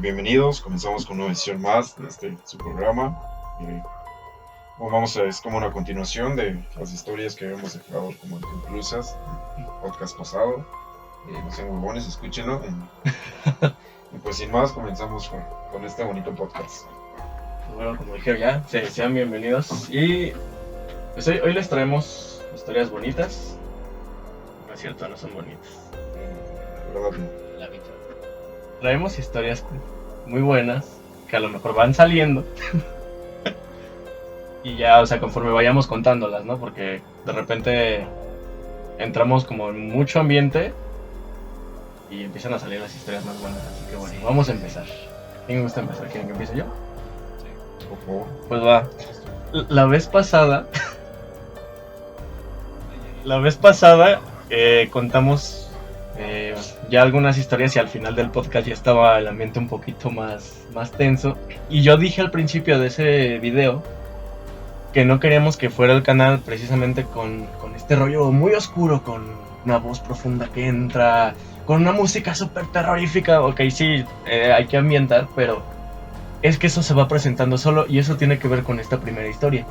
Bienvenidos, comenzamos con una edición más de su programa. Es como una continuación de las historias que habíamos dejado como inconclusas en el podcast pasado. No sean huevones, escúchenlo. Y pues sin más, comenzamos con este bonito podcast. Pues bueno, como dije ya, sean bienvenidos. Y pues hoy les traemos historias bonitas. No es cierto, no son bonitas. La verdad no. Traemos historias muy buenas que a lo mejor van saliendo. Y ya, o sea, conforme vayamos contándolas, ¿no? Porque de repente entramos como en mucho ambiente y empiezan a salir las historias más buenas. Así que bueno, vamos a empezar. ¿Quién me gusta empezar? ¿Quieren que empiece yo? Sí, por favor. Pues va. La vez pasada contamos ya algunas historias y al final del podcast ya estaba el ambiente un poquito más tenso. Y yo dije al principio de ese video que no queríamos que fuera el canal precisamente con este rollo muy oscuro, con una voz profunda que entra, con una música súper terrorífica. Ok, sí, hay que ambientar, pero es que eso se va presentando solo y eso tiene que ver con esta primera historia.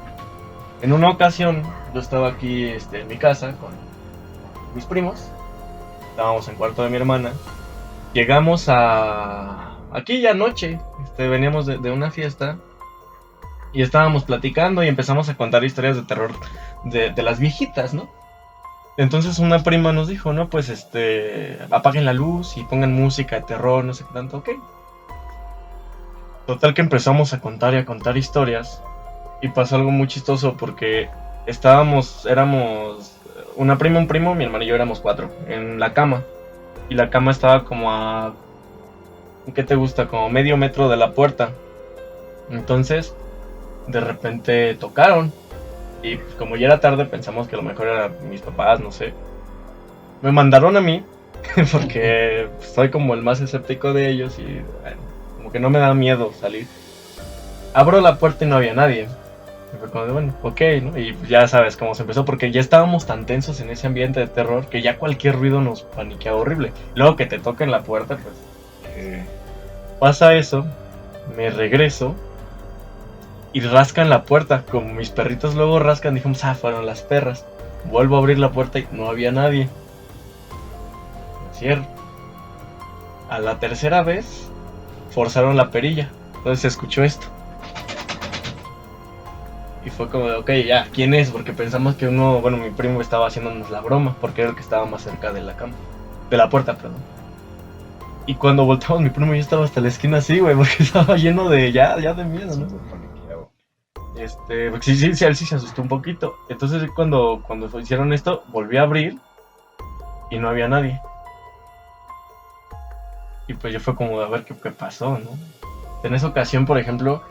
En una ocasión yo estaba aquí en mi casa con mis primos. Estábamos en cuarto de mi hermana. Llegamos aquí ya noche. Veníamos de una fiesta. Y estábamos platicando y empezamos a contar historias de terror de las viejitas, ¿no? Entonces una prima nos dijo, no, pues apaguen la luz y pongan música de terror, no sé qué tanto, ok. Total que empezamos a contar historias. Y pasó algo muy chistoso porque éramos una prima, un primo, mi hermano y yo éramos 4 en la cama. Y la cama estaba como a... ¿qué te gusta? Como medio metro de la puerta. Entonces, de repente tocaron. Y como ya era tarde, pensamos que a lo mejor eran mis papás, no sé. Me mandaron a mí, porque soy como el más escéptico de ellos y bueno, como que no me da miedo salir. Abro la puerta y no había nadie. Y fue como de, bueno, ok, ¿no? Y ya sabes cómo se empezó, porque ya estábamos tan tensos en ese ambiente de terror que ya cualquier ruido nos paniqueaba horrible. Luego que te toquen la puerta, pues... Pasa eso, me regreso y rascan la puerta. Como mis perritos luego rascan, dijimos, fueron las perras. Vuelvo a abrir la puerta y no había nadie. La cierro. A la tercera vez, forzaron la perilla. Entonces se escuchó esto. Y fue como de, ok, ya, ¿quién es? Porque pensamos que mi primo estaba haciéndonos la broma, porque era el que estaba más cerca de la cama. De la puerta, perdón. Y cuando volteamos, mi primo ya estaba hasta la esquina así, güey, porque estaba lleno de, ya de miedo, ¿no? Porque sí, él sí se asustó un poquito. Entonces cuando hicieron esto, volví a abrir y no había nadie. Y pues yo fue como de a ver qué pasó, ¿no? En esa ocasión, por ejemplo,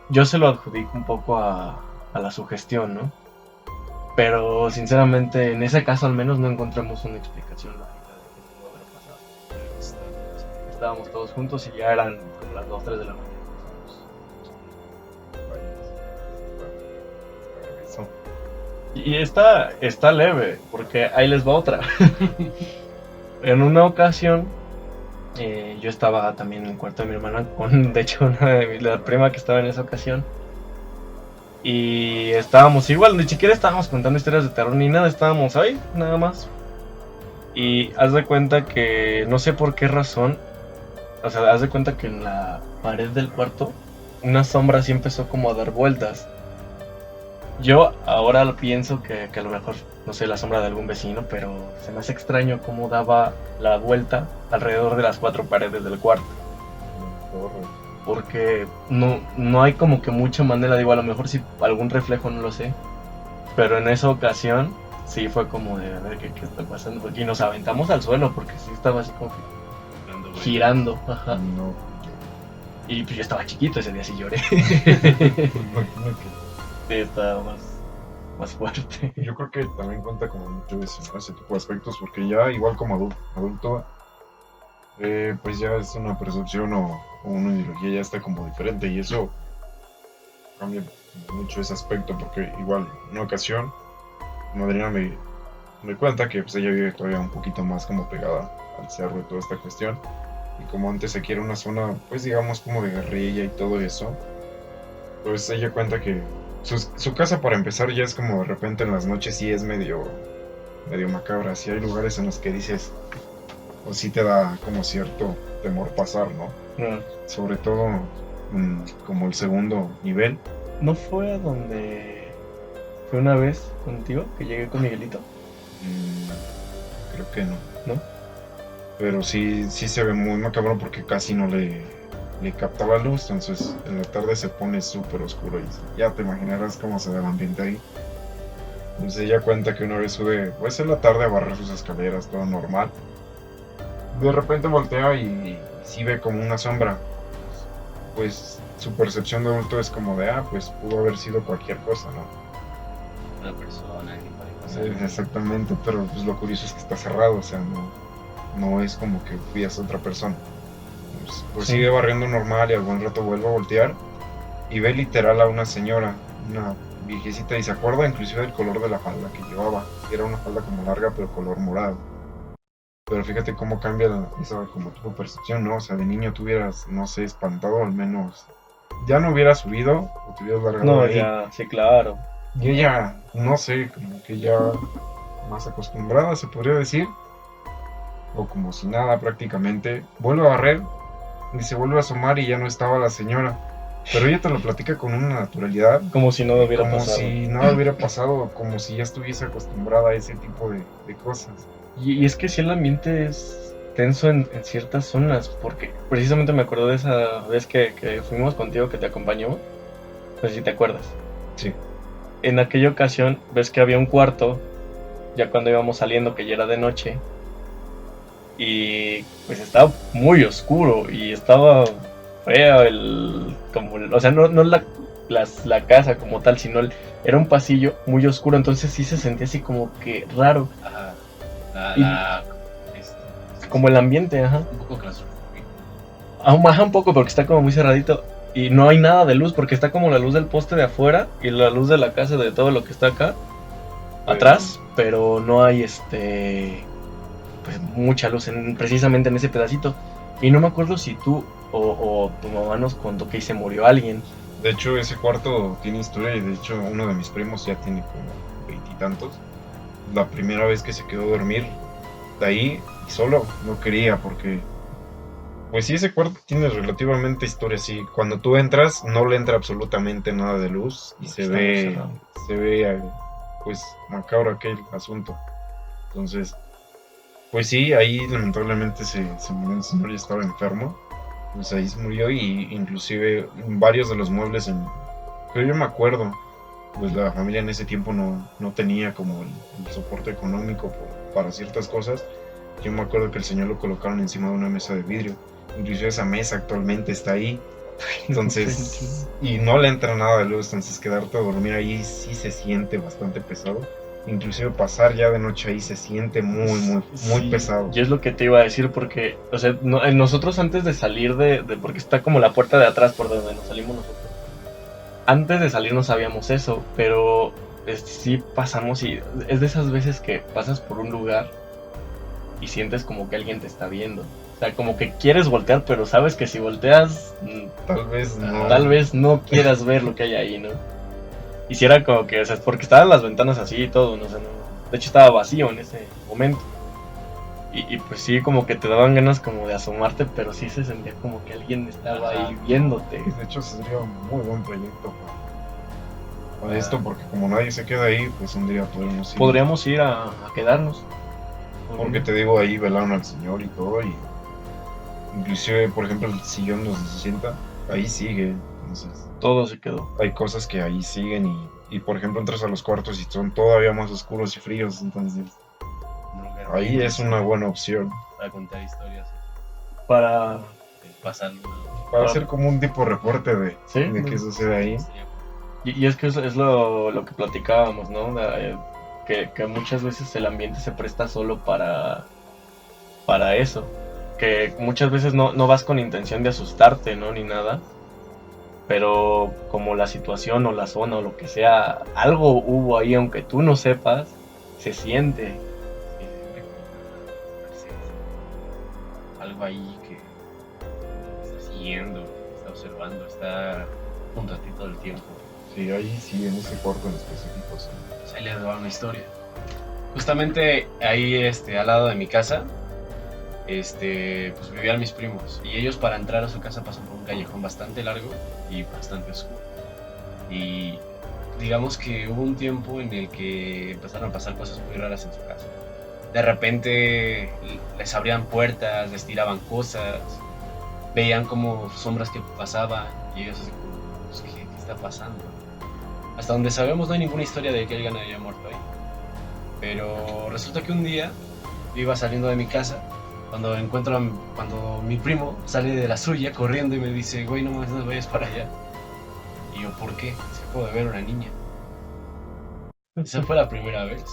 yo se lo adjudico un poco a la sugestión, ¿no? Pero sinceramente, en ese caso al menos no encontramos una explicación lógica de qué pudo haber pasado. Estábamos todos juntos y ya eran como las 2, 3 de la mañana. Y está leve, porque ahí les va otra. En una ocasión, yo estaba también en el cuarto de mi hermana con, de hecho, la prima que estaba en esa ocasión. Y estábamos igual, ni siquiera estábamos contando historias de terror ni nada, estábamos ahí, nada más. Y haz de cuenta que, no sé por qué razón, o sea, haz de cuenta que en la pared del cuarto, una sombra así empezó como a dar vueltas. Yo ahora pienso que a lo mejor, no sé, la sombra de algún vecino, pero se me hace extraño cómo daba la vuelta alrededor de las 4 paredes del cuarto. Porque no hay como que mucha manera, digo, a lo mejor si algún reflejo, no lo sé. Pero en esa ocasión sí fue como de a ver qué está pasando. Porque y nos aventamos al suelo porque sí estaba así como que girando. Ajá. No. Y pues yo estaba chiquito ese día, sí lloré. Sí, estaba más fuerte. Yo creo que también cuenta como mucho de ese tipo de aspectos, porque ya igual como adulto pues ya es una percepción o una ideología ya está como diferente, y eso cambia mucho ese aspecto, porque igual en una ocasión madrina me cuenta que pues ella vive todavía un poquito más como pegada al cerro y toda esta cuestión. Y como antes se quiere una zona, pues digamos como de guerrilla y todo eso, pues ella cuenta que su casa para empezar ya es como de repente en las noches sí es medio macabra. Sí hay lugares en los que dices, o sí te da como cierto temor pasar, ¿no? No, Sobre todo como el segundo nivel. ¿no fue a donde fue una vez contigo que llegué con Miguelito? Creo que no. ¿No? Pero sí se ve muy macabro porque casi no le capta la luz. Entonces en la tarde se pone súper oscuro y ya te imaginarás cómo se ve el ambiente ahí. Entonces ella cuenta que una vez sube, pues en la tarde a barrer sus escaleras, todo normal. De repente voltea y sí ve como una sombra. Pues su percepción de adulto es como de, pues pudo haber sido cualquier cosa, ¿no? Una persona que Sí, puede pasar. exactamente, pero pues lo curioso es que está cerrado, o sea, no es como que veas a otra persona. Pues Sí. sigue barriendo normal y al buen rato vuelve a voltear y ve literal a una señora, una viejecita, y se acuerda inclusive del color de la falda que llevaba. Era una falda como larga pero color morado. Pero fíjate cómo cambia esa como tu percepción, ¿no? O sea, de niño tú hubieras, no sé, espantado al menos. Ya no hubieras subido o te hubieras largado No, de ahí. ya, sí, claro. Y ella, no sé, como que ya más acostumbrada se podría decir, o como si nada prácticamente, vuelve a barrer y se vuelve a asomar y ya no estaba la señora. Pero ella te lo platica con una naturalidad, Como si no hubiera como pasado. si nada hubiera pasado, como si ya estuviese acostumbrada a ese tipo de cosas. Y es que sí, el ambiente es tenso en ciertas zonas, porque precisamente me acuerdo de esa vez que fuimos contigo, que te acompañó, no sé si te acuerdas. Sí, En aquella ocasión, ves que había un cuarto, ya cuando íbamos saliendo, que ya era de noche, y pues estaba muy oscuro, y estaba feo o sea, no la casa como tal, sino era un pasillo muy oscuro, entonces sí se sentía así como que raro, Ajá. como el ambiente, ajá. Un poco claustrofóbico. Aún baja un poco porque está como muy cerradito y no hay nada de luz porque está como la luz del poste de afuera y la luz de la casa de todo lo que está acá atrás, pero no hay pues mucha luz precisamente en ese pedacito. Y no me acuerdo si tú o tu mamá nos contó que ahí se murió alguien. de hecho ese cuarto tiene historia y de hecho uno de mis primos ya tiene como 20 y tantos. La primera vez que se quedó a dormir de ahí y solo, no quería porque pues sí, ese cuarto tiene relativamente historia, sí. Cuando tú entras, no le entra absolutamente nada de luz y Está muy cerrado. se ve, pues, macabro aquel asunto. Entonces, pues sí, ahí lamentablemente se murió el señor y estaba enfermo. Pues ahí se murió y inclusive varios de los muebles, pero yo me acuerdo, pues la familia en ese tiempo no tenía como el soporte económico para ciertas cosas. Yo me acuerdo que el señor lo colocaron encima de una mesa de vidrio. Inclusive esa mesa actualmente está ahí. Entonces, y no le entra nada de luz, entonces quedarte a dormir ahí sí se siente bastante pesado. Inclusive pasar ya de noche ahí se siente muy Sí, pesado. y es lo que te iba a decir porque, o sea, nosotros antes de salir porque está como la puerta de atrás por donde nos salimos nosotros. Antes de salir no sabíamos eso, pero sí pasamos y es de esas veces que pasas por un lugar y sientes como que alguien te está viendo. O sea, como que quieres voltear, pero sabes que si volteas, Tal vez no. no quieras ver lo que hay ahí, ¿no? Y si era como que, o sea, porque estaban las ventanas así y todo, no sé, de hecho estaba vacío en ese momento. Y pues sí, como que te daban ganas como de asomarte, pero sí se sentía como que alguien estaba ahí viéndote. De hecho, sería un muy buen proyecto para esto, porque como nadie se queda ahí, pues un día Podríamos ir a quedarnos. Porque te digo, ahí velaron al señor y todo, y inclusive, por ejemplo, el sillón donde se sienta, ahí sigue. Entonces, Todo se quedó. hay cosas que ahí siguen y por ejemplo, entras a los cuartos y son todavía más oscuros y fríos, entonces ahí es una buena opción. Para contar historias. Para... Pasarlo. Para hacer como un tipo de reporte de qué sucede ahí. Y es que es lo que platicábamos, ¿no? Que muchas veces el ambiente se presta solo para eso. Que muchas veces no vas con intención de asustarte, ¿no? Ni nada. Pero como la situación o la zona o lo que sea, algo hubo ahí, aunque tú no sepas, se siente. Sí, siempre como una presencia. Algo ahí que está siguiendo, está observando, está junto a ti todo el tiempo. Sí, ahí sí, en ese cuarto en específico, sí. Pues ahí les va una historia. Justamente ahí, al lado de mi casa, pues vivían mis primos. Y ellos para entrar a su casa pasan por un callejón bastante largo y bastante oscuro. Y digamos que hubo un tiempo en el que empezaron a pasar cosas muy raras en su casa. De repente les abrían puertas, les tiraban cosas, veían como sombras que pasaban y ellos así como, pues, ¿qué está pasando? Hasta donde sabemos no hay ninguna historia de que alguien haya muerto ahí. Pero resulta que un día yo iba saliendo de mi casa cuando cuando mi primo sale de la suya corriendo y me dice, güey, no vayas para allá. Y yo, ¿por qué? Se acabo de ver una niña. Esa fue la primera vez.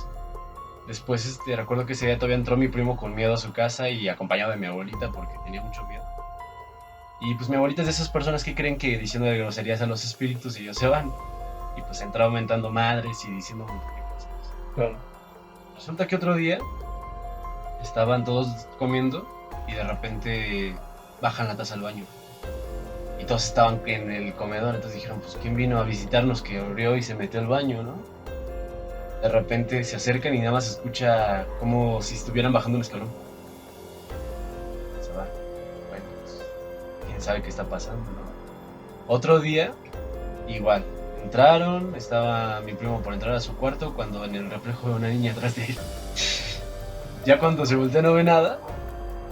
Después recuerdo que ese día todavía entró mi primo con miedo a su casa y acompañado de mi abuelita porque tenía mucho miedo. Y pues mi abuelita es de esas personas que creen que diciendo de groserías a los espíritus ellos se van. Y pues entraba aumentando madres y diciendo un montón de cosas. Claro. Resulta que otro día estaban todos comiendo y de repente bajan la taza al baño. Y todos estaban en el comedor, entonces dijeron, pues ¿quién vino a visitarnos que abrió y se metió al baño, no? De repente se acercan y nada más se escucha como si estuvieran bajando un escalón. Se va. Bueno, pues, quién sabe qué está pasando, ¿no? Otro día, igual. Entraron, estaba mi primo por entrar a su cuarto cuando en el reflejo de una niña atrás de él. Ya cuando se voltea no ve nada,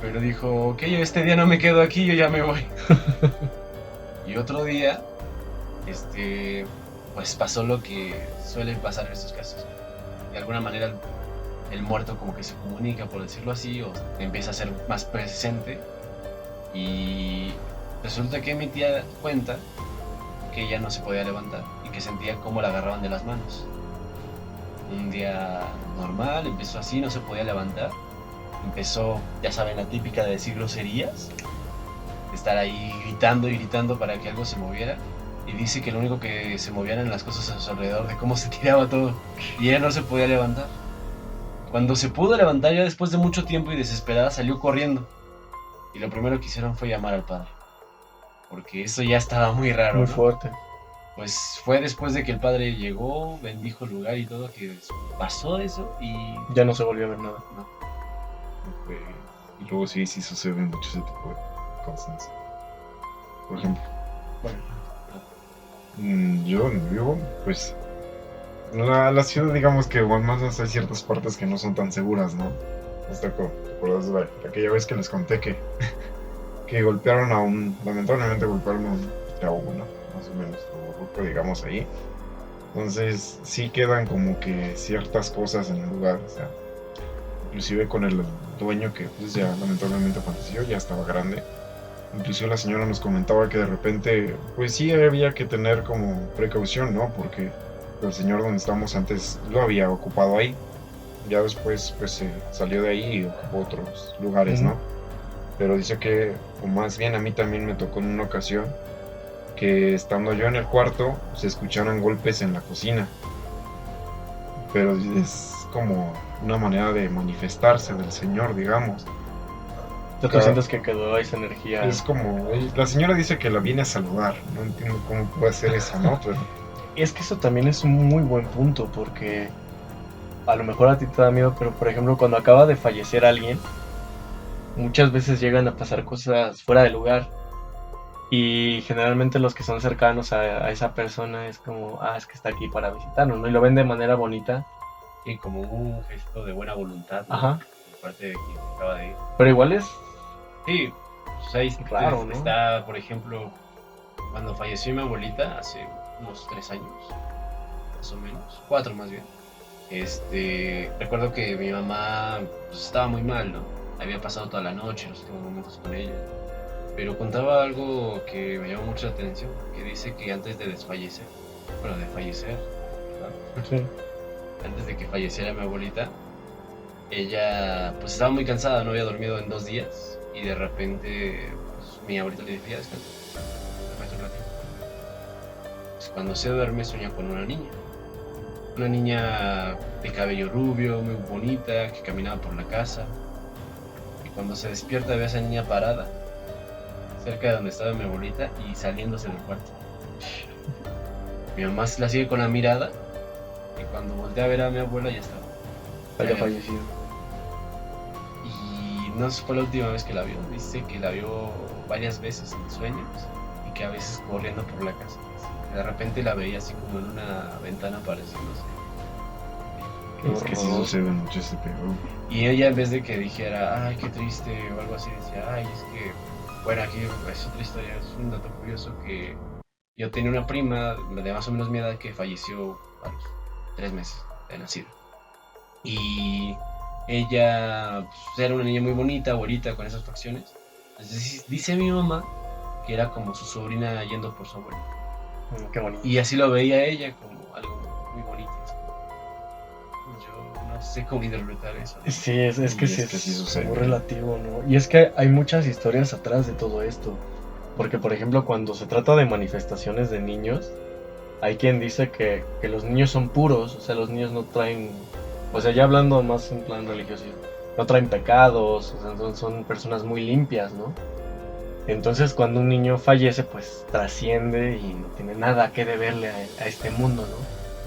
pero dijo, ok, yo este día no me quedo aquí, yo ya me voy. Y otro día, pues pasó lo que suele pasar en estos casos. De alguna manera el muerto como que se comunica, por decirlo así, o empieza a ser más presente. Y resulta que mi tía cuenta que ella no se podía levantar y que sentía cómo la agarraban de las manos. Un día normal, empezó así, no se podía levantar. Empezó, ya saben, la típica de decir groserías, de estar ahí gritando y gritando para que algo se moviera. Y dice que lo único que se movían eran las cosas a su alrededor, de cómo se tiraba todo. Y ella no se podía levantar. Cuando se pudo levantar, ya después de mucho tiempo y desesperada, salió corriendo. Y lo primero que hicieron fue llamar al padre. Porque eso ya estaba muy raro, Muy ¿no? fuerte. Pues fue después de que el padre llegó, bendijo el lugar y todo, que pasó eso y... Ya no se volvió a ver nada. No. Pues, y luego sí sucede mucho ese tipo de cosas. Por ejemplo, yo donde vivo, pues la ciudad, digamos que igual más hay ciertas partes que no son tan seguras, ¿no? ¿Te acuerdas de aquella vez que les conté que golpearon lamentablemente golpearon a un chavo, ¿no? Más o menos, o ruco, digamos ahí. Entonces sí quedan como que ciertas cosas en el lugar, o sea, inclusive con el dueño que pues ya lamentablemente falleció, ya estaba grande. Inclusive la señora nos comentaba que de repente, pues sí había que tener como precaución, ¿no? Porque el señor donde estábamos antes lo había ocupado ahí. Ya después pues se salió de ahí y ocupó otros lugares, ¿no? Pero dice que, o más bien a mí también me tocó en una ocasión, que estando yo en el cuarto se escucharon golpes en la cocina. Pero es como una manera de manifestarse del señor, digamos. ¿Tú te sientes que quedó esa energía? Es como, la señora dice que la viene a saludar, no entiendo cómo puede ser eso, ¿no? Pero Es que eso también es un muy buen punto, porque a lo mejor a ti te da miedo, pero por ejemplo cuando acaba de fallecer alguien, muchas veces llegan a pasar cosas fuera de lugar. Y generalmente los que son cercanos a esa persona es como, es que está aquí para visitarnos, ¿no? Y lo ven de manera bonita. Y como un gesto de buena voluntad, ¿no? Ajá. Por parte de quien acaba de ir. Pero igual es Sí, pues ahí raro, ¿no? está, por ejemplo, cuando falleció mi abuelita hace unos 3 años, más o menos, 4 más bien. Recuerdo que mi mamá pues, estaba muy mal, ¿no? Había pasado toda la noche, los últimos momentos con ella. Pero contaba algo que me llamó mucho la atención, que dice que antes de fallecer, ¿verdad? Sí. Antes de que falleciera mi abuelita, ella pues estaba muy cansada, no había dormido en 2 días y de repente pues, mi abuelita le decía, descansa, duérmete un ratito. Pues, cuando se duerme sueña con una niña, Una niña de cabello rubio, muy bonita, que caminaba por la casa. Y cuando se despierta ve a esa niña parada, cerca de donde estaba mi abuelita y saliéndose del cuarto. Mi mamá la sigue con la mirada y cuando voltea a ver a mi abuela ya estaba. Haya fallecido. Y no fue la última vez que la vio. Dice que la vio varias veces en sueños y que a veces corriendo por la casa. De repente la veía así como en una ventana apareciéndose. Es que sí sucede mucho ese pedo. Y ella en vez de que dijera, ay, qué triste o algo así, decía, ay, es que, bueno, aquí es otra historia, es un dato curioso que yo tenía una prima de más o menos mi edad que falleció a los 3 meses de nacido. Y ella pues, era una niña muy bonita, güerita, con esas facciones. Entonces dice mi mamá que era como su sobrina yendo por su abuela. Qué bonito. Y así lo veía ella como algo muy bonito. Yo no sé cómo interpretar eso, ¿no? Sí, es que sí sí sucede. muy relativo, ¿no? Y es que hay muchas historias atrás de todo esto. Porque, por ejemplo, cuando se trata de manifestaciones de niños, hay quien dice que los niños son puros, o sea, los niños no traen, o sea, ya hablando más en plan religioso, no traen pecados, o sea, son personas muy limpias, ¿no? Entonces, cuando un niño fallece, pues trasciende y no tiene nada que deberle a este mundo, ¿no?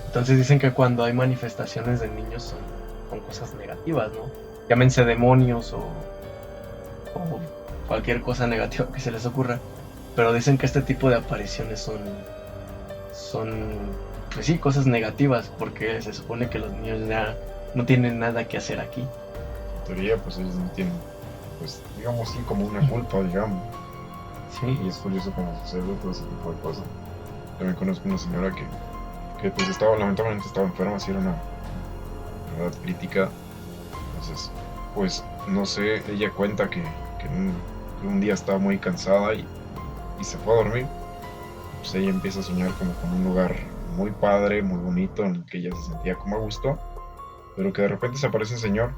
Entonces dicen que cuando hay manifestaciones de niños son cosas negativas, ¿no? Llámense demonios o cualquier cosa negativa que se les ocurra. Pero dicen que este tipo de apariciones son pues sí, cosas negativas, porque se supone que los niños ya no tienen nada que hacer aquí. En teoría, pues ellos no tienen, pues digamos sí, como una culpa, digamos. Sí. Y es curioso cómo sucede todo ese tipo de cosas. También conozco una señora que pues lamentablemente estaba enferma, sí era una enfermedad crítica. Entonces, pues no sé, ella cuenta que un día estaba muy cansada y se fue a dormir. Pues ella empieza a soñar como con un lugar muy padre, muy bonito, en el que ella se sentía como a gusto, pero que de repente se aparece un señor.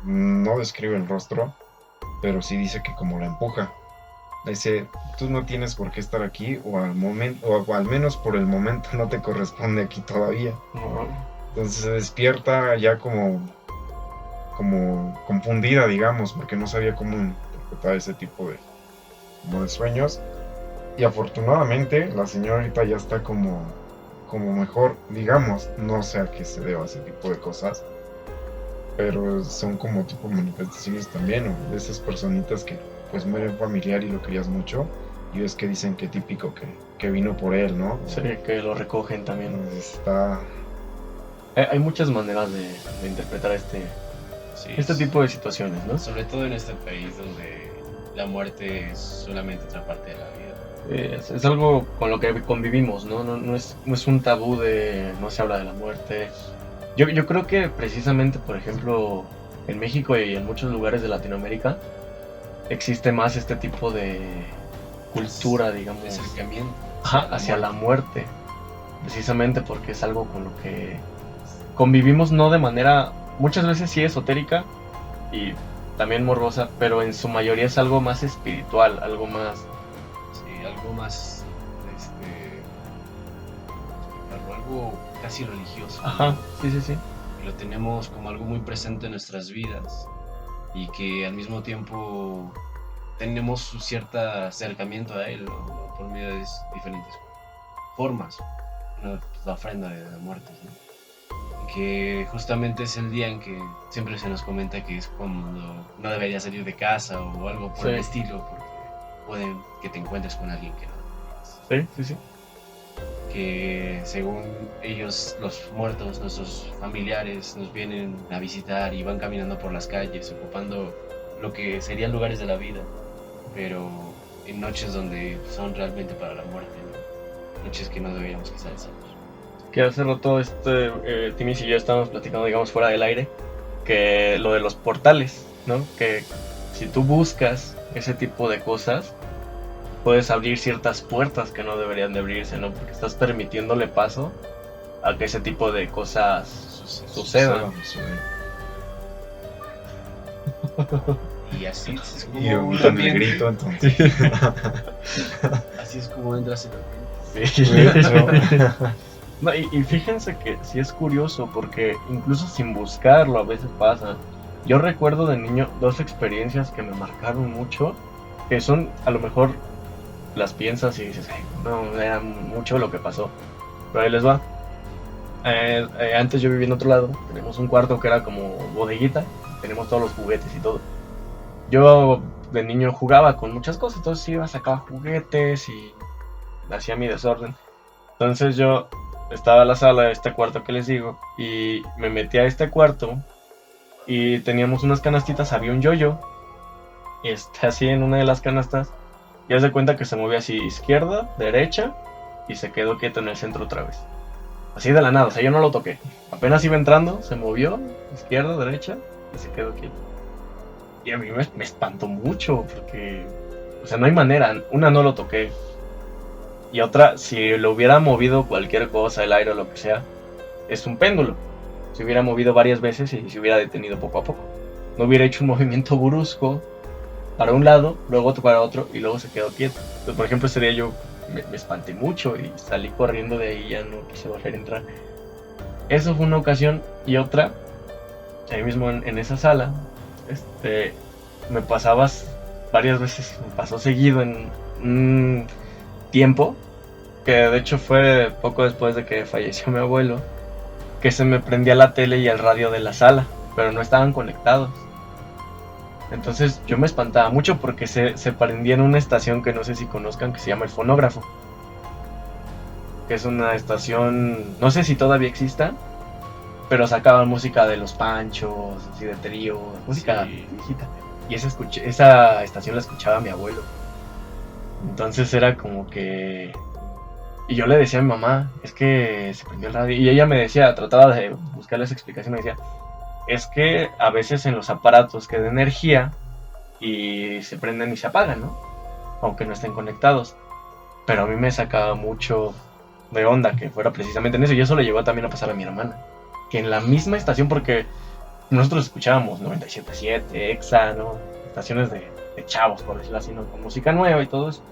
No describe el rostro, pero sí dice que como la empuja. Dice, tú no tienes por qué estar aquí, o al menos por el momento no te corresponde aquí todavía. Entonces se despierta ya como confundida, digamos, porque no sabía cómo interpretar ese tipo de sueños. Y afortunadamente la señora ahorita ya está como mejor, digamos. No sé a qué se deba ese tipo de cosas, pero son como tipo manifestaciones también, o de esas personitas que pues muere un familiar y lo querías mucho, y ves que dicen que típico que vino por él, ¿no? Sí, que lo recogen también. Está... Hay muchas maneras de interpretar este tipo de situaciones, ¿no? Sobre todo en este país donde la muerte es solamente otra parte de la vida. Es algo con lo que convivimos, ¿no? No es un tabú de no se habla de la muerte. Yo creo que precisamente, por ejemplo, en México y en muchos lugares de Latinoamérica existe más este tipo de cultura, digamos, De acercamiento hacia la muerte, precisamente porque es algo con lo que convivimos, no de manera, muchas veces sí esotérica y también morbosa, pero en su mayoría es algo más espiritual, algo más... Sí, algo más, algo casi religioso. Ajá, sí. Y lo tenemos como algo muy presente en nuestras vidas y que al mismo tiempo tenemos un cierto acercamiento a él, ¿no? Por medio de diferentes formas. La ofrenda de la muerte, ¿no? Y que justamente es el día en que siempre se nos comenta que es cuando no deberías salir de casa o algo por el estilo, porque pueden que te encuentres con alguien que no deberías. Sí. Que según ellos, los muertos, nuestros familiares, nos vienen a visitar y van caminando por las calles, ocupando lo que serían lugares de la vida, pero en noches donde son realmente para la muerte, ¿no? Noches que no deberíamos quizás decir. Que hace rato Timis y yo estábamos platicando, digamos, fuera del aire, que lo de los portales, ¿no? Que si tú buscas ese tipo de cosas, puedes abrir ciertas puertas que no deberían de abrirse, ¿no? Porque estás permitiéndole paso a que ese tipo de cosas sucedan. Y así es como Y ahorita me grito, entonces. Así es como entras en Sí, No, y fíjense que sí es curioso porque incluso sin buscarlo a veces pasa. Yo recuerdo de niño dos experiencias que me marcaron mucho, que son a lo mejor las piensas y dices, "Ay, no era mucho lo que pasó", pero ahí les va. Antes yo vivía en otro lado, tenemos un cuarto que era como bodeguita, tenemos todos los juguetes y todo. Yo de niño jugaba con muchas cosas, entonces iba, sacaba juguetes y hacía mi desorden. Entonces yo estaba en la sala, este cuarto que les digo, y me metí a este cuarto y teníamos unas canastitas, había un yoyo, y así en una de las canastas, y haz de cuenta que se movía así izquierda, derecha, y se quedó quieto en el centro otra vez. Así de la nada, o sea, yo no lo toqué. Apenas iba entrando, se movió, izquierda, derecha, y se quedó quieto. Y a mí me espantó mucho, porque, o sea, no hay manera. Una, no lo toqué. Y otra, si lo hubiera movido cualquier cosa, el aire o lo que sea, es un péndulo. Se hubiera movido varias veces y se hubiera detenido poco a poco. No hubiera hecho un movimiento brusco para un lado, luego otro para otro, y luego se quedó quieto. Entonces, por ejemplo, ese día yo me espanté mucho y salí corriendo de ahí y ya no quise volver a entrar. Eso fue una ocasión. Y otra, ahí mismo en esa sala, me pasabas varias veces, me pasó seguido en un tiempo, que de hecho fue poco después de que falleció mi abuelo, que se me prendía la tele y el radio de la sala, pero no estaban conectados. Entonces yo me espantaba mucho porque se prendía en una estación que no sé si conozcan, que se llama El Fonógrafo, que es una estación, no sé si todavía exista, pero sacaban música de Los Panchos, así de trío, música viejita. Y esa estación la escuchaba mi abuelo. Entonces era como que... Y yo le decía a mi mamá, es que se prendió el radio. Y ella me decía, trataba de buscarle esa explicación, me decía, es que a veces en los aparatos queda energía y se prenden y se apagan, ¿no? Aunque no estén conectados. Pero a mí me sacaba mucho de onda que fuera precisamente en eso. Y eso le llegó también a pasar a mi hermana. Que en la misma estación, porque nosotros escuchábamos 97.7, EXA, ¿no? Estaciones de chavos, por decirlo así, ¿no? Con música nueva y todo eso.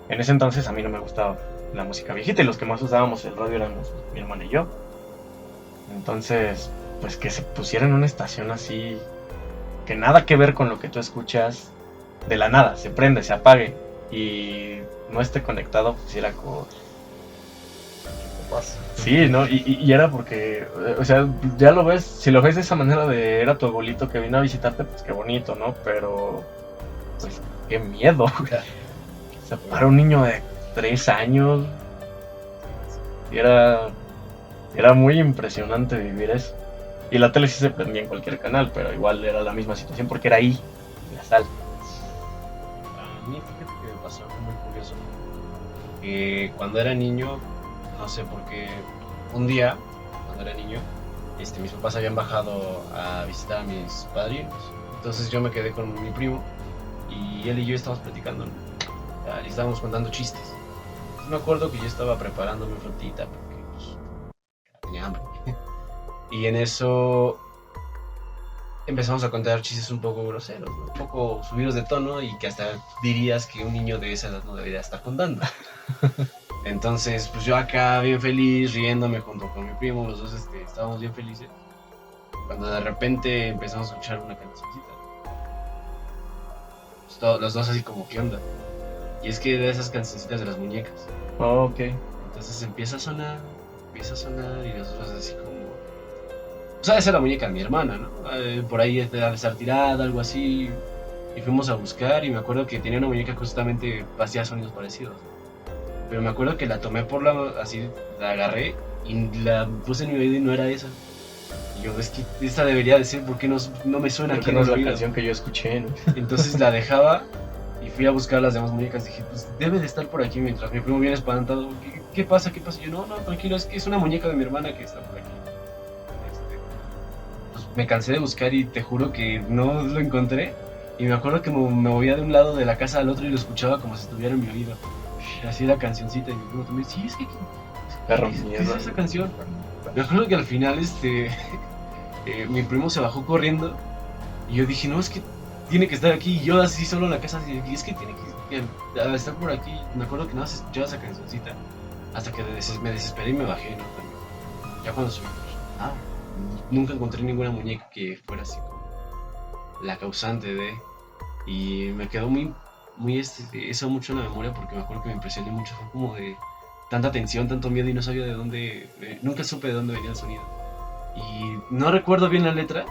En ese entonces a mí no me gustaba la música viejita y los que más usábamos el radio éramos mi hermana y yo. Entonces, pues que se pusiera en una estación así, que nada que ver con lo que tú escuchas, de la nada, se prende, se apague y no esté conectado, pues era como... Sí, ¿no? Y era porque, o sea, ya lo ves, si lo ves de esa manera de era tu abuelito que vino a visitarte, pues qué bonito, ¿no? Pero, pues, qué miedo, güey. O sea, para un niño de 3 años, era muy impresionante vivir eso. Y la tele sí se prendía en cualquier canal, pero igual era la misma situación porque era ahí, en la sala. A mí, fíjate que me pasó algo muy curioso. Cuando era niño, no sé por qué, un día, cuando era niño, mis papás habían bajado a visitar a mis padrinos. Entonces yo me quedé con mi primo y él y yo estábamos platicando, ¿no? Y estábamos contando chistes. Me acuerdo que yo estaba preparando mi frutita porque pues, tenía hambre. Y en eso empezamos a contar chistes un poco groseros, ¿no? Un poco subidos de tono y que hasta dirías que un niño de esa edad no debería estar contando. Entonces, pues yo acá bien feliz, riéndome junto con mi primo, los dos estábamos bien felices. Cuando de repente empezamos a escuchar una cancioncita. Pues los dos así como, ¿qué onda? Y es que de esas cancioncitas de las muñecas. Oh, ok. Entonces empieza a sonar y nosotros así como... Pues ha de ser la muñeca de mi hermana, ¿no? Por ahí ha de estar tirada, algo así. Y fuimos a buscar y me acuerdo que tenía una muñeca que justamente hacía sonidos parecidos. Pero me acuerdo que la tomé así, la agarré y la puse en mi oído y no era esa. Y yo, es que esta debería de ser porque no me suena aquí Porque en no el es la oído. canción que yo escuché, ¿no? Entonces la dejaba y fui a buscar las demás muñecas. Dije, pues debe de estar por aquí, mientras mi primo viene espantado. ¿Qué pasa? Y yo, no, tranquilo, es que es una muñeca de mi hermana que está por aquí. Pues me cansé de buscar y te juro que no lo encontré. Y me acuerdo que me movía de un lado de la casa al otro y lo escuchaba como si estuviera en mi oído. Así la cancioncita y mi primo también, sí, es que... ¿Qué es esa canción? Me acuerdo que al final mi primo se bajó corriendo y yo dije, no, es que tiene que estar aquí. Y yo así solo en la casa, y es que tiene que estar por aquí. Me acuerdo que nada más escuchaba esa cancioncita hasta que me desesperé y me bajé, ¿no? Ya cuando subimos, nunca encontré ninguna muñeca que fuera así como la causante de... Y me quedó muy eso mucho en la memoria porque me acuerdo que me impresioné mucho. Fue como de tanta tensión, tanto miedo y no sabía de dónde... nunca supe de dónde venía el sonido. Y no recuerdo bien la letra,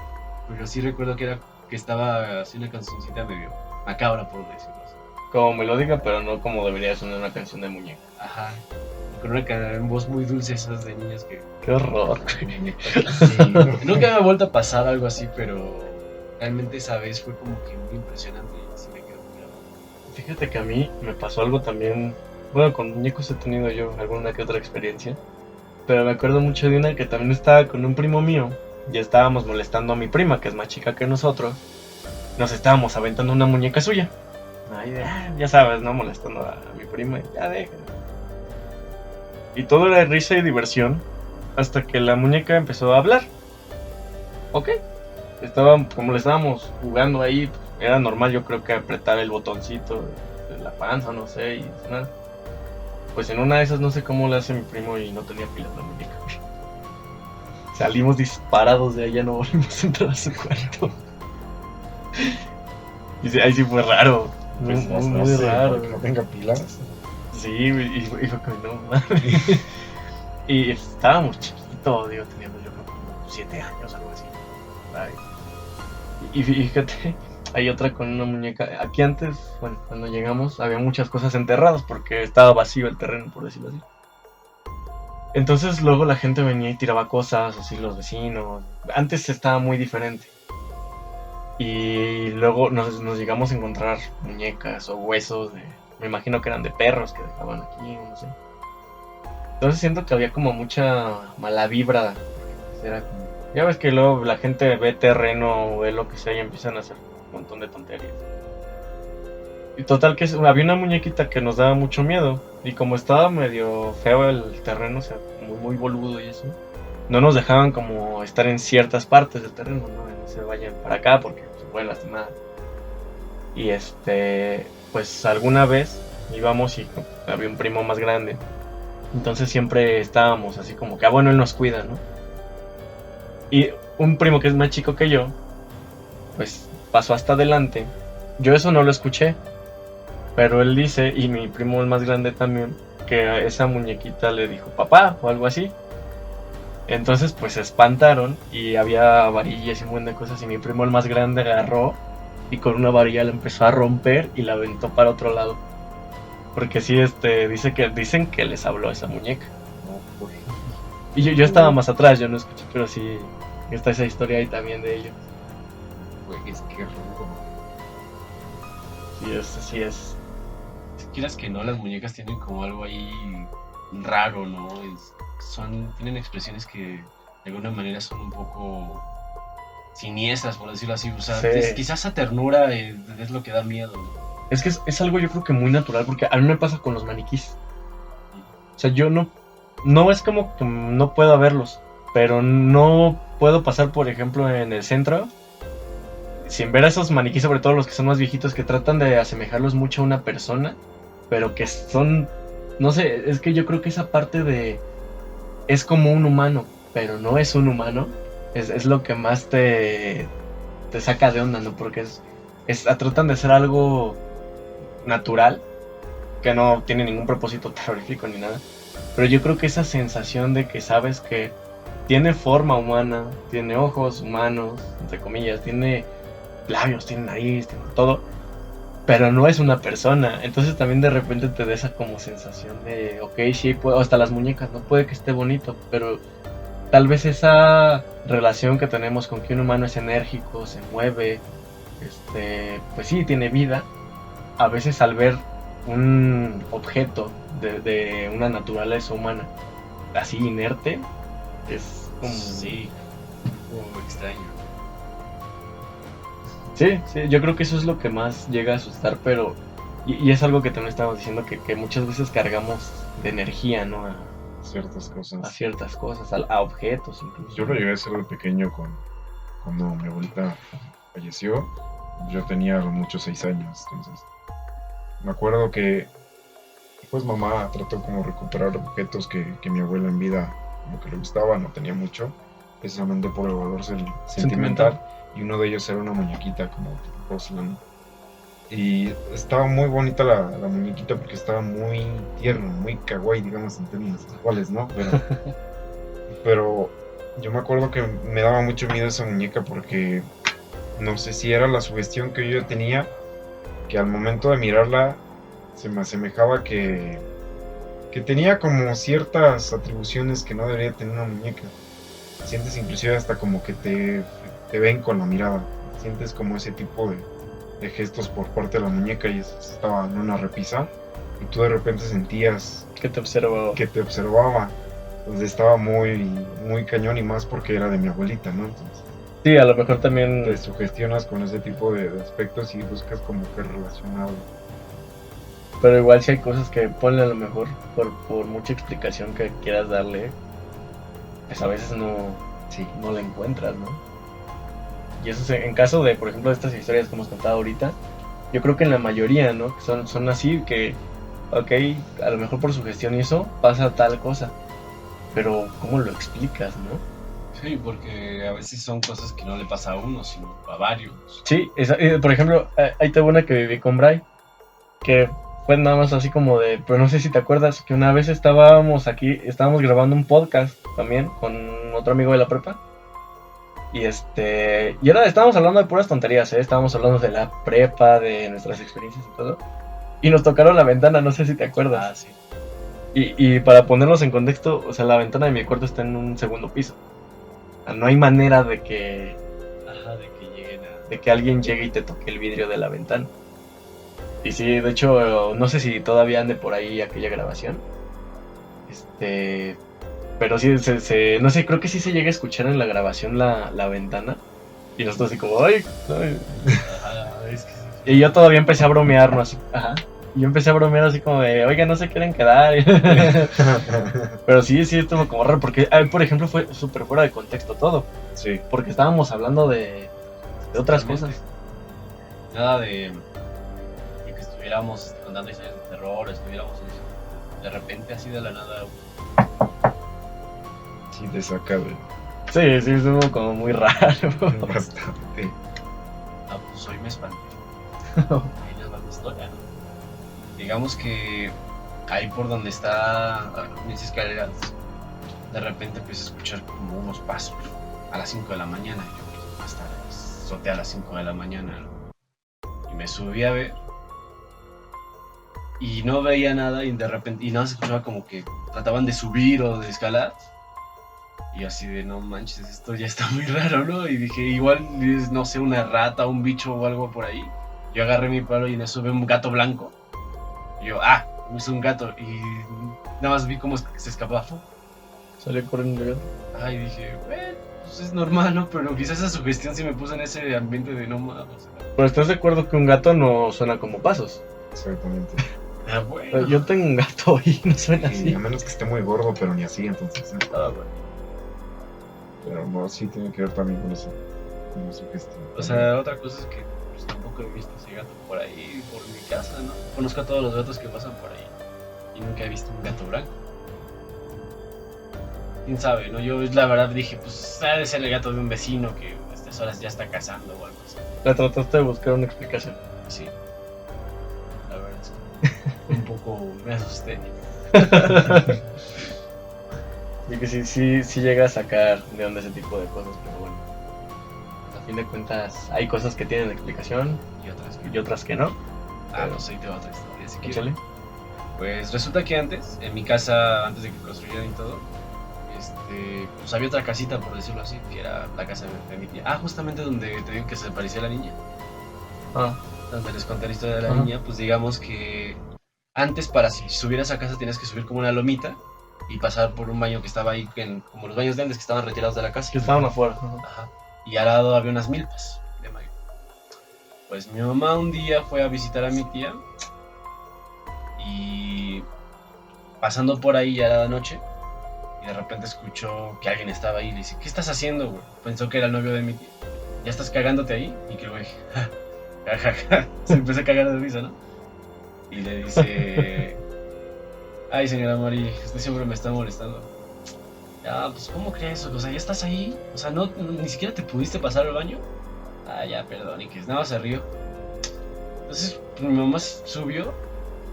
pero sí recuerdo que estaba así una cancioncita medio macabra, por decirlo así. Como melódica, pero no como debería sonar una canción de muñeca. Ajá. Con una voz muy dulce, esas de niñas que... Qué horror. Sí, nunca me ha vuelto a pasar algo así, pero realmente esa vez fue como que muy impresionante y sí me quedó muy grabado. Fíjate que a mí me pasó algo también. Bueno, con muñecos he tenido yo alguna que otra experiencia. Pero me acuerdo mucho de una que también estaba con un primo mío. Y estábamos molestando a mi prima, que es más chica que nosotros. Nos estábamos aventando una muñeca suya. Ahí ya sabes, ¿no? Molestando a mi prima. Y ya deja. Y todo era risa y diversión. Hasta que la muñeca empezó a hablar. Ok. Como le estábamos jugando ahí, era normal, yo creo que apretar el botoncito de la panza, no sé, y nada. Pues en una de esas no sé cómo le hace mi primo y no tenía pilas la muñeca. Salimos disparados de ahí, ya no volvimos a entrar a su cuarto. Y ahí sí fue raro. Pues muy raro. porque no tenga pilas. Sí, y fue como, no mames. Y estábamos chiquitos, digo, teníamos yo creo como 7 años, algo así. Ay. Y fíjate, hay otra con una muñeca. Aquí antes, bueno, cuando llegamos había muchas cosas enterradas porque estaba vacío el terreno, por decirlo así. Entonces luego la gente venía y tiraba cosas, así los vecinos. Antes estaba muy diferente. Y luego nos llegamos a encontrar muñecas o huesos me imagino que eran de perros que dejaban aquí, no sé. Entonces siento que había como mucha mala vibra. Era como, ya ves que luego la gente ve terreno o ve lo que sea y empiezan a hacer un montón de tonterías. Y total que había una muñequita que nos daba mucho miedo. Y como estaba medio feo el terreno, o sea, muy boludo y eso, no nos dejaban como estar en ciertas partes del terreno, no se vayan para acá porque se pueden lastimar. Y pues alguna vez íbamos y había un primo más grande. Entonces siempre estábamos así como que, bueno, él nos cuida, ¿no? Y un primo que es más chico que yo, pues pasó hasta adelante. Yo eso no lo escuché, pero él dice, y mi primo el más grande también, que a esa muñequita le dijo papá o algo así. Entonces pues se espantaron y había varillas y un montón de cosas y mi primo el más grande agarró y con una varilla la empezó a romper y la aventó para otro lado. Porque sí, dicen que les habló esa muñeca. Y yo estaba más atrás, yo no escuché, pero sí está esa historia ahí también de ellos. Güey, es que rojo. Sí es. Si quieras que no, las muñecas tienen como algo ahí raro, ¿no? Tienen expresiones que de alguna manera son un poco siniestras, por decirlo así. O sea, Sí. Quizás esa ternura es lo que da miedo, ¿no? Es que es algo yo creo que muy natural, porque a mí me pasa con los maniquís. O sea, yo no es como que no puedo verlos, pero no puedo pasar, por ejemplo, en el centro sin ver a esos maniquís, sobre todo los que son más viejitos, que tratan de asemejarlos mucho a una persona, pero que son, no sé, es que yo creo que esa parte es como un humano, pero no es un humano, es lo que más te saca de onda, ¿no? Porque tratan de ser algo natural, que no tiene ningún propósito terrorífico ni nada, pero yo creo que esa sensación de que sabes que tiene forma humana, tiene ojos humanos, entre comillas, tiene labios, tiene nariz, tiene todo, pero no es una persona. Entonces también de repente te da esa como sensación de, ok, sí, hasta las muñecas, no puede que esté bonito, pero tal vez esa relación que tenemos con que un humano es enérgico, se mueve, pues sí, tiene vida. A veces al ver un objeto de una naturaleza humana así inerte, es como... Sí, como extraño. Sí, yo creo que eso es lo que más llega a asustar, pero... Y es algo que también estábamos diciendo, que muchas veces cargamos de energía, ¿no? Ciertas A cosas. ciertas cosas, a objetos incluso. Yo lo llegué a hacer de pequeño cuando mi abuelita falleció. Yo tenía muchos 6 años, entonces me acuerdo que pues mamá trató como recuperar objetos que mi abuela en vida como que le gustaba, no tenía mucho, precisamente por el valor sentimental. Y uno de ellos era una muñequita como tipo porcelana. Y estaba muy bonita la muñequita porque estaba muy tierno, muy kawaii, digamos, en términos actuales, ¿no? Pero yo me acuerdo que me daba mucho miedo esa muñeca porque no sé si era la sugestión que yo tenía, que al momento de mirarla se me asemejaba que tenía como ciertas atribuciones que no debería tener una muñeca. Sientes inclusive hasta como que te ven con la mirada. Sientes como ese tipo de gestos por parte de la muñeca y estaba en una repisa y tú de repente sentías Que te observo. que te observaba. Entonces estaba muy, muy cañón y más porque era de mi abuelita, ¿no? Entonces Sí, a lo mejor también. te sugestionas con ese tipo de aspectos y buscas como que relacionado. Pero igual si hay cosas que ponle a lo mejor por mucha explicación que quieras darle, pues a veces Sí. no la encuentras, ¿no? Y eso es en caso de, por ejemplo, de estas historias que hemos contado ahorita, yo creo que en la mayoría, ¿no? Que son así, que, ok, a lo mejor por sugestión y eso pasa tal cosa, pero ¿cómo lo explicas, no? Sí, porque a veces son cosas que no le pasa a uno, sino a varios. Sí, por ejemplo, ahí tengo una que viví con Bray, que fue nada más así como de, pero no sé si te acuerdas, que una vez estábamos grabando un podcast también con otro amigo de la prepa. Y estábamos hablando de puras tonterías, estábamos hablando de la prepa, de nuestras experiencias y todo. Y nos tocaron la ventana, no sé si te acuerdas. Ah, sí. Y para ponerlos en contexto, o sea, la ventana de mi cuarto está en un segundo piso. O sea, no hay manera de que alguien llegue y te toque el vidrio de la ventana. Y sí, de hecho, no sé si todavía ande por ahí aquella grabación. Pero sí, no sé, creo que sí se llega a escuchar en la grabación la ventana. Y nosotros así como, ¡ay! Ajá, es que sí. Y yo todavía empecé a bromear, ¿no? Así, ajá. Y yo empecé a bromear así como de, oiga, no se quieren quedar. Pero sí, estuvo como raro, porque, por ejemplo, fue súper fuera de contexto todo. Sí. Porque estábamos hablando de otras Totalmente. cosas. Nada de que estuviéramos contando historias de terror, estuviéramos en eso. De repente, así de la nada. Sí, te saca de Sí, estuvo como muy raro. bastante. Ah, pues hoy me espanté. Ahí les va mi historia, ¿no? Digamos que ahí por donde está mis escaleras, de repente empiezo a escuchar como unos pasos a las 5 de la mañana. Y yo, hasta azoté a las 5 de la mañana, ¿no? Y me subí a ver y no veía nada y de repente, y nada, se escuchaba como que trataban de subir o de escalar. Y así de, no manches, esto ya está muy raro, ¿no? Y dije, igual es, no sé, una rata, un bicho o algo por ahí. Yo agarré mi palo y en eso veo un gato blanco. Y yo, es un gato. Y nada más vi cómo se escapaba. Salió corriendo el gato. Ay, dije, pues es normal, ¿no? Pero quizás esa sugestión sí me puso en ese ambiente de no mames. Pero ¿estás de acuerdo que un gato no suena como pasos? Exactamente. Bueno. Yo tengo un gato y no suena Y así. a menos que esté muy gordo, pero ni así, entonces. Bueno. Pero no, sí tiene que ver también con eso. Como sugestión. O sea, otra cosa es que pues, tampoco he visto ese gato por ahí, por mi casa, ¿no? Conozco a todos los gatos que pasan por ahí. Y nunca he visto un gato blanco. Quién sabe, ¿no? Yo la verdad dije, pues ha de ser el gato de un vecino que a estas horas ya está cazando o algo así. La trataste de buscar una explicación. Sí. La verdad es que un poco me asusté. Y que sí llega a sacar de onda ese tipo de cosas, pero bueno. A fin de cuentas, hay cosas que tienen explicación Y otras que y otras que no. pues ahí te va otra historia, si quieres. Échale. Pues resulta que antes, en mi casa, antes de que construyeran y todo, pues había otra casita, por decirlo así, que era la casa de mi tía. Justamente donde te digo que se parecía la niña. Donde les conté la historia de la Ajá. niña, pues digamos que antes para si subieras a casa tenías que subir como una lomita y pasar por un baño que estaba ahí, como los baños de antes que estaban retirados de la casa. Que estaban afuera. Ajá. Y al lado había unas milpas de mayo. Pues mi mamá un día fue a visitar a mi tía y pasando por ahí ya era la noche y de repente escuchó que alguien estaba ahí y le dice, ¿qué estás haciendo, güey? Pensó que era el novio de mi tía. ¿Ya estás cagándote ahí? Y que el güey, jajaja, se empezó a cagar de risa, ¿no? Y le dice, ay señora Mari, usted siempre me está molestando. Ah, pues ¿cómo crees? O sea, ya estás ahí. O sea, ni siquiera te pudiste pasar al baño. Ah, ya, perdón, y que nada, se rió. Entonces, pues, mi mamá subió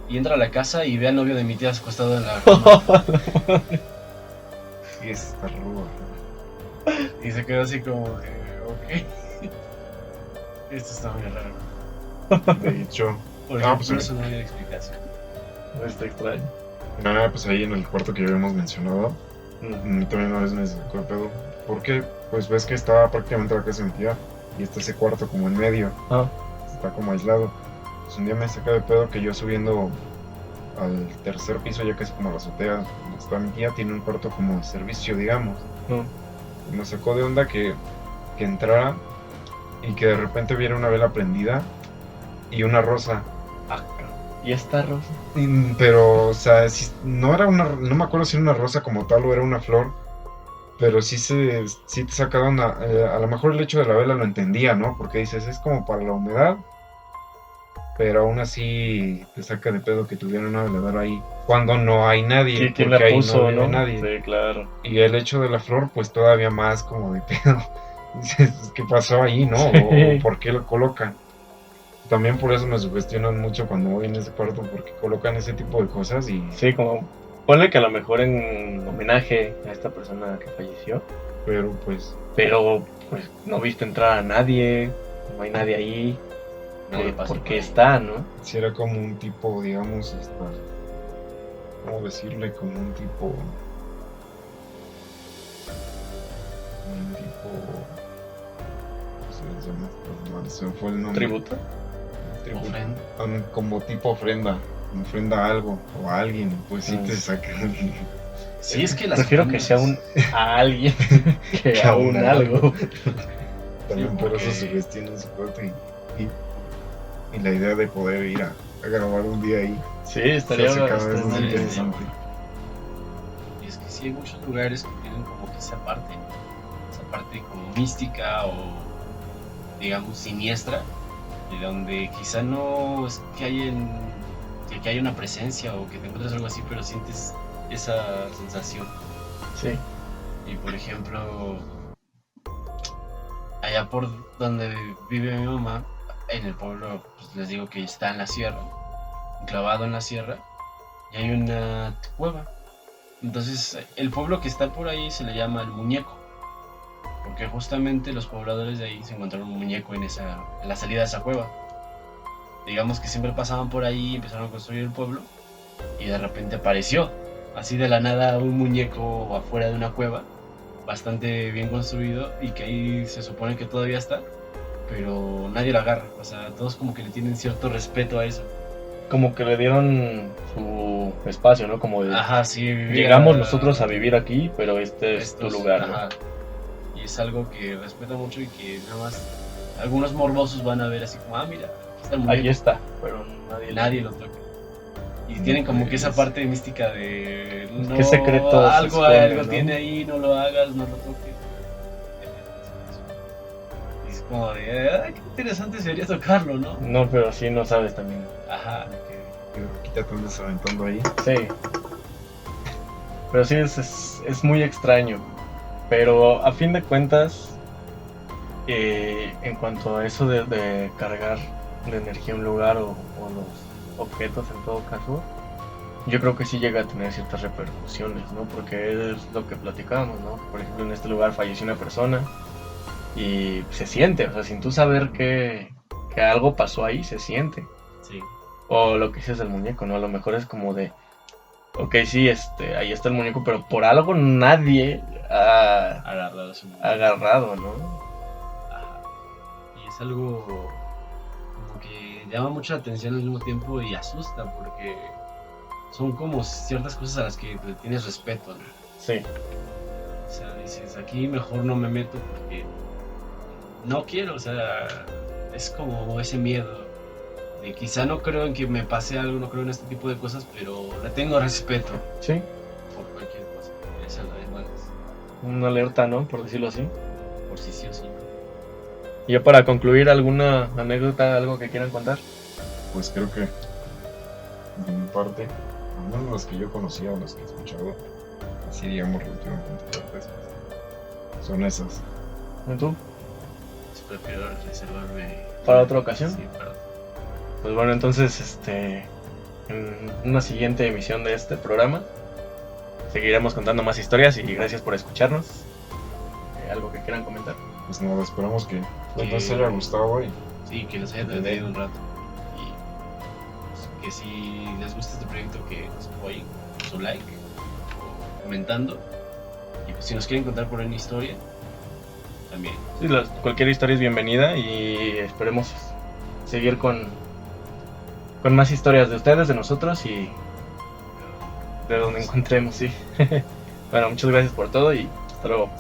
y entra a la casa y ve al novio de mi tía acostado en la cama. Sí, está rudo. Y se quedó así como de, ok. Esto está muy raro. De hecho, Porque pues, por eso no había explicación. Está extraño. nada, pues ahí en el cuarto que ya habíamos mencionado, Mm. también una vez me sacó de pedo. Porque, pues ves que estaba prácticamente la casa de mi tía y está ese cuarto como en medio, Ah, está como aislado. Pues un día me saca de pedo que yo subiendo al tercer piso, ya casi como la azotea, donde está mi tía, tiene un cuarto como de servicio, digamos. no. Y me sacó de onda que entrara y que de repente viera una vela prendida y una rosa. Ah, cabrón. ¿Y esta rosa? Pero, o sea, no era no me acuerdo si era una rosa como tal o era una flor, pero sí te saca de onda. A lo mejor el hecho de la vela lo entendía, ¿no? Porque dices, es como para la humedad, pero aún así te saca de pedo que tuviera una veladora ahí cuando no hay nadie, Sí, ¿quién porque la ahí puso, no vive no? nadie. Sí, claro. Y el hecho de la flor, pues todavía más como de pedo. Dices, ¿qué pasó ahí, no? Sí. O ¿por qué lo colocan? También por eso me sugestionan mucho cuando voy en ese cuarto, porque colocan ese tipo de cosas y... Sí, como ponle que a lo mejor en homenaje a esta persona que falleció, Pero pues, pero pues no viste entrar a nadie, no hay nadie ahí, Nadie pasó porque por ahí. está, ¿no? si era como un tipo, digamos, ¿cómo decirle? Como un tipo... ¿Cómo se llama? Pues, no, se me fue el nombre. ¿Tributo? Tributo. Ofrenda. Como tipo ofrenda. Ofrenda a algo o a alguien, pues sí te sacan. Sí, es que las Prefiero que sea a alguien que a un algo. También Sí, por eso porque- sugestionan su cuarto y la idea de poder ir a grabar un día ahí Sí, se estaría hace cada vez más bastante interesante. Y es que sí hay muchos lugares que tienen como que esa parte como mística o digamos siniestra, de donde quizá no es que que haya una presencia o que te encuentres algo así, pero sientes esa sensación. Sí. Y por ejemplo, allá por donde vive mi mamá, en el pueblo, pues les digo que está en la sierra, clavado en la sierra, y hay una cueva. Entonces, el pueblo que está por ahí se le llama el Muñeco, porque justamente los pobladores de ahí se encontraron un muñeco en la salida de esa cueva. Digamos que siempre pasaban por ahí, empezaron a construir el pueblo, y de repente apareció, así de la nada, un muñeco afuera de una cueva, bastante bien construido, y que ahí se supone que todavía está, pero nadie lo agarra. O sea, todos como que le tienen cierto respeto a eso. Como que le dieron su espacio, ¿no? Como de, Ajá, sí. llegamos nosotros a vivir aquí, pero este es tu lugar, ¿no? Ajá. Y es algo que respeta mucho y que nada más algunos morbosos van a ver así como, mira, aquí está el muñeco. Ahí está, pero Nadie lo toca. Y tienen como que esa parte mística de no, ¿Qué secreto se algo esconde, ¿no? tiene ahí, no lo hagas, no lo toques. Y es como de, ay, qué interesante sería tocarlo, ¿no? No, pero sí no sabes también. Ajá. Ya te andas aventando ahí. Sí. Pero sí, es muy extraño. Pero a fin de cuentas, en cuanto a eso de cargar de energía un lugar o los objetos en todo caso, yo creo que sí llega a tener ciertas repercusiones, ¿no? Porque es lo que platicábamos, ¿no? Por ejemplo, en este lugar falleció una persona y se siente, o sea, sin tú saber que algo pasó ahí, se siente. Sí. O lo que dices del muñeco, ¿no? A lo mejor es como de, ok, sí, ahí está el muñeco, pero por algo nadie ha Agarrado su agarrado, ¿no? Ajá. Y es algo como que llama mucha atención al mismo tiempo y asusta porque son como ciertas cosas a las que le tienes respeto, ¿no? Sí, O sea, dices, aquí mejor no me meto porque no quiero, o sea, es como ese miedo de quizá no creo en que me pase algo, no creo en este tipo de cosas, pero le tengo respeto sí, por cualquier cosa. Esa es una alerta, ¿no? Por decirlo así. por si sí o sí. Y yo para concluir, ¿alguna anécdota, algo que quieran contar? Pues creo que de mi parte, al menos los que yo conocía o los que he escuchado, Así digamos últimamente. Pero pues, son esas. ¿Y tú? Pues prefiero reservarme. ¿Para otra ocasión? Sí, para otra. Pues bueno, entonces, en una siguiente emisión de este programa seguiremos contando más historias y gracias por escucharnos. ¿Algo que quieran comentar? Pues nada, esperamos que Que- les haya gustado y Sí, que les haya entretenido un rato. Y pues, que si les gusta este proyecto, que nos apoyen con su like o comentando. Y pues si nos quieren contar por una historia, también. Sí, cualquier historia es bienvenida y esperemos seguir con más historias de ustedes, de nosotros y de donde encontremos, sí. Bueno, muchas gracias por todo y hasta luego.